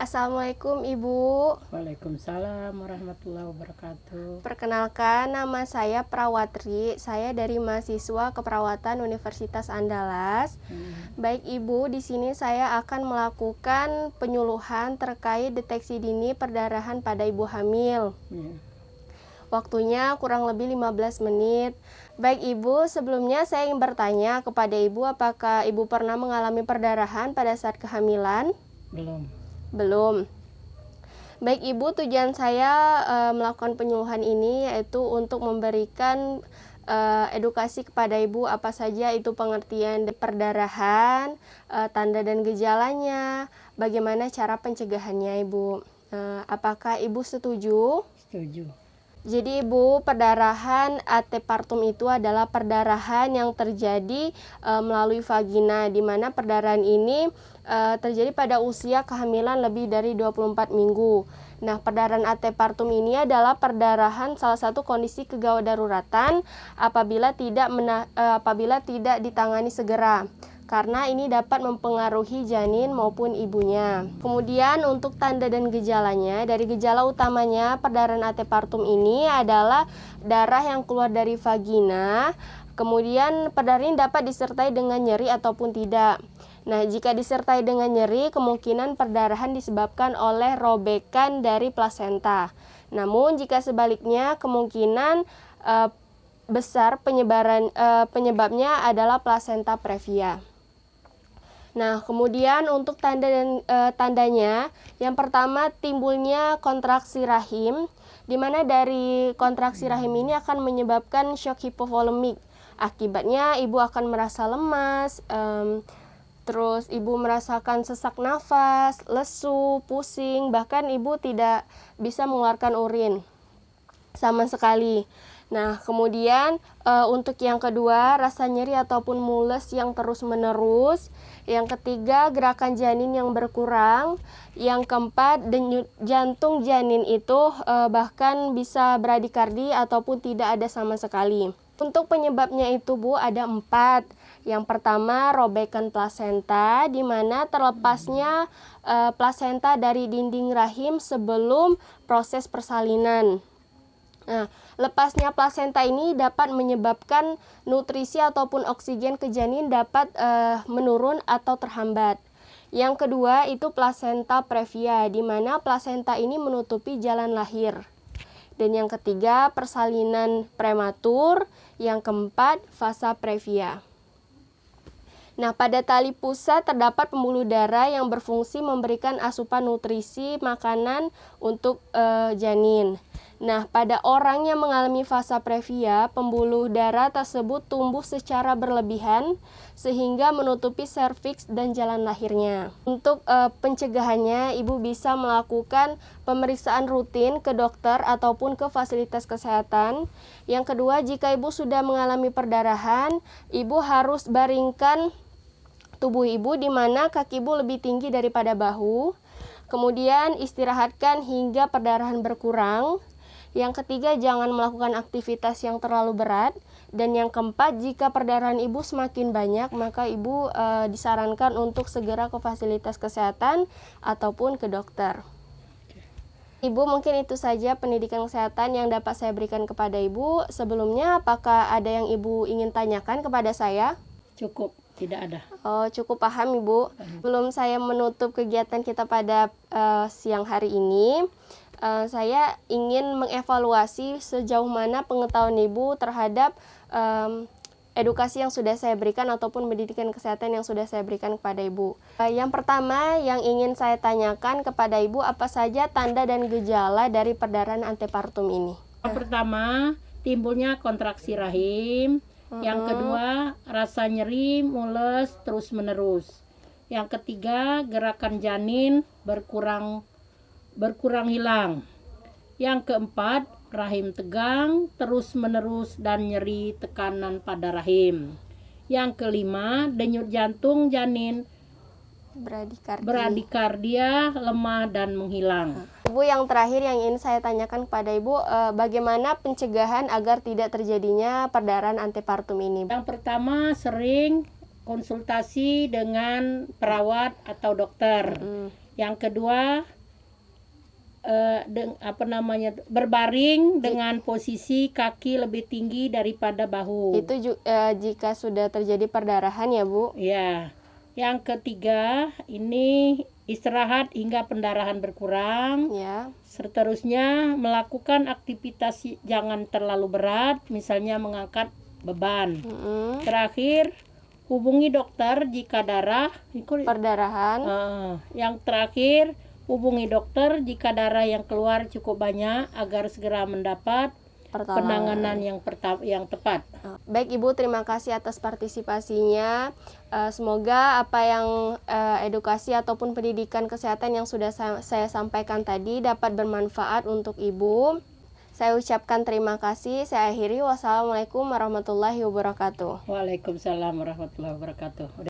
Assalamualaikum Ibu. Waalaikumsalam warahmatullahi wabarakatuh. Perkenalkan, nama saya Prawatri. Saya dari mahasiswa keperawatan Universitas Andalas. Baik Ibu, di sini saya akan melakukan penyuluhan terkait deteksi dini perdarahan pada ibu hamil. Waktunya kurang lebih 15 menit. Baik Ibu, sebelumnya saya ingin bertanya kepada Ibu, apakah Ibu pernah mengalami perdarahan pada saat kehamilan? Belum. Baik Ibu, tujuan saya melakukan penyuluhan ini yaitu untuk memberikan edukasi kepada Ibu apa saja itu pengertian perdarahan, tanda dan gejalanya, bagaimana cara pencegahannya Ibu. Apakah Ibu setuju? Setuju. Jadi Ibu, perdarahan antepartum itu adalah perdarahan yang terjadi melalui vagina, di mana perdarahan ini terjadi pada usia kehamilan lebih dari 24 minggu. Nah, perdarahan antepartum ini adalah perdarahan salah satu kondisi kegawat daruratan apabila tidak ditangani segera, karena ini dapat mempengaruhi janin maupun ibunya. Kemudian untuk tanda dan gejalanya, dari gejala utamanya perdarahan antepartum ini adalah darah yang keluar dari vagina. Kemudian perdarahan ini dapat disertai dengan nyeri ataupun tidak. Nah, jika disertai dengan nyeri, kemungkinan perdarahan disebabkan oleh robekan dari plasenta. Namun jika sebaliknya, kemungkinan besar penyebabnya adalah plasenta previa. Nah, kemudian untuk tandanya, yang pertama timbulnya kontraksi rahim, di mana dari kontraksi rahim ini akan menyebabkan shock hipovolemik. Akibatnya ibu akan merasa lemas, terus ibu merasakan sesak nafas, lesu, pusing, bahkan ibu tidak bisa mengeluarkan urin sama sekali. Nah, kemudian untuk yang kedua, rasa nyeri ataupun mules yang terus-menerus. Yang ketiga, gerakan janin yang berkurang. Yang keempat, denyut jantung janin itu bahkan bisa bradikardi ataupun tidak ada sama sekali. Untuk penyebabnya itu Bu, ada 4. Yang pertama, robekan plasenta, di mana terlepasnya plasenta dari dinding rahim sebelum proses persalinan. Nah, lepasnya plasenta ini dapat menyebabkan nutrisi ataupun oksigen ke janin dapat menurun atau terhambat. Yang kedua itu plasenta previa, di mana plasenta ini menutupi jalan lahir. Dan yang ketiga persalinan prematur. Yang keempat fasa previa. Nah, pada tali pusat terdapat pembuluh darah yang berfungsi memberikan asupan nutrisi makanan untuk janin. Nah, pada orang yang mengalami fasa previa, pembuluh darah tersebut tumbuh secara berlebihan sehingga menutupi serviks dan jalan lahirnya. Untuk pencegahannya, ibu bisa melakukan pemeriksaan rutin ke dokter ataupun ke fasilitas kesehatan. Yang kedua, jika ibu sudah mengalami perdarahan, ibu harus baringkan tubuh ibu di mana kaki ibu lebih tinggi daripada bahu. Kemudian istirahatkan hingga perdarahan berkurang. Yang ketiga, jangan melakukan aktivitas yang terlalu berat. Dan yang keempat, jika perdarahan ibu semakin banyak, maka ibu disarankan untuk segera ke fasilitas kesehatan ataupun ke dokter. Ibu, mungkin itu saja pendidikan kesehatan yang dapat saya berikan kepada ibu. Sebelumnya, apakah ada yang ibu ingin tanyakan kepada saya? Cukup, tidak ada. Oh, cukup paham Ibu. Sebelum saya menutup kegiatan kita pada siang hari ini, saya ingin mengevaluasi sejauh mana pengetahuan Ibu terhadap edukasi yang sudah saya berikan ataupun pendidikan kesehatan yang sudah saya berikan kepada Ibu. Yang pertama yang ingin saya tanyakan kepada Ibu, apa saja tanda dan gejala dari perdarahan antepartum ini? Yang pertama, timbulnya kontraksi rahim. Yang kedua, rasa nyeri, mules, terus-menerus. Yang ketiga, gerakan janin berkurang hilang. Yang keempat, rahim tegang, terus-menerus dan nyeri tekanan pada rahim. Yang kelima, denyut jantung janin bradikardia, lemah dan menghilang. Ibu, yang terakhir yang ingin saya tanyakan kepada Ibu, bagaimana pencegahan agar tidak terjadinya perdarahan antepartum ini? Yang pertama, sering konsultasi dengan perawat atau dokter. Yang kedua, berbaring dengan posisi kaki lebih tinggi daripada bahu. Itu jika sudah terjadi perdarahan ya Bu? Ya. Yang ketiga, ini istirahat hingga pendarahan berkurang. Ya. Seterusnya, melakukan aktivitas jangan terlalu berat, misalnya mengangkat beban. Terakhir, hubungi dokter jika perdarahan. Yang terakhir, hubungi dokter jika darah yang keluar cukup banyak agar segera mendapat penanganan yang tepat. Baik Ibu, terima kasih atas partisipasinya. Semoga apa yang edukasi ataupun pendidikan kesehatan yang sudah saya sampaikan tadi dapat bermanfaat untuk Ibu. Saya ucapkan terima kasih. Saya akhiri. Wassalamualaikum warahmatullahi wabarakatuh. Waalaikumsalam warahmatullahi wabarakatuh.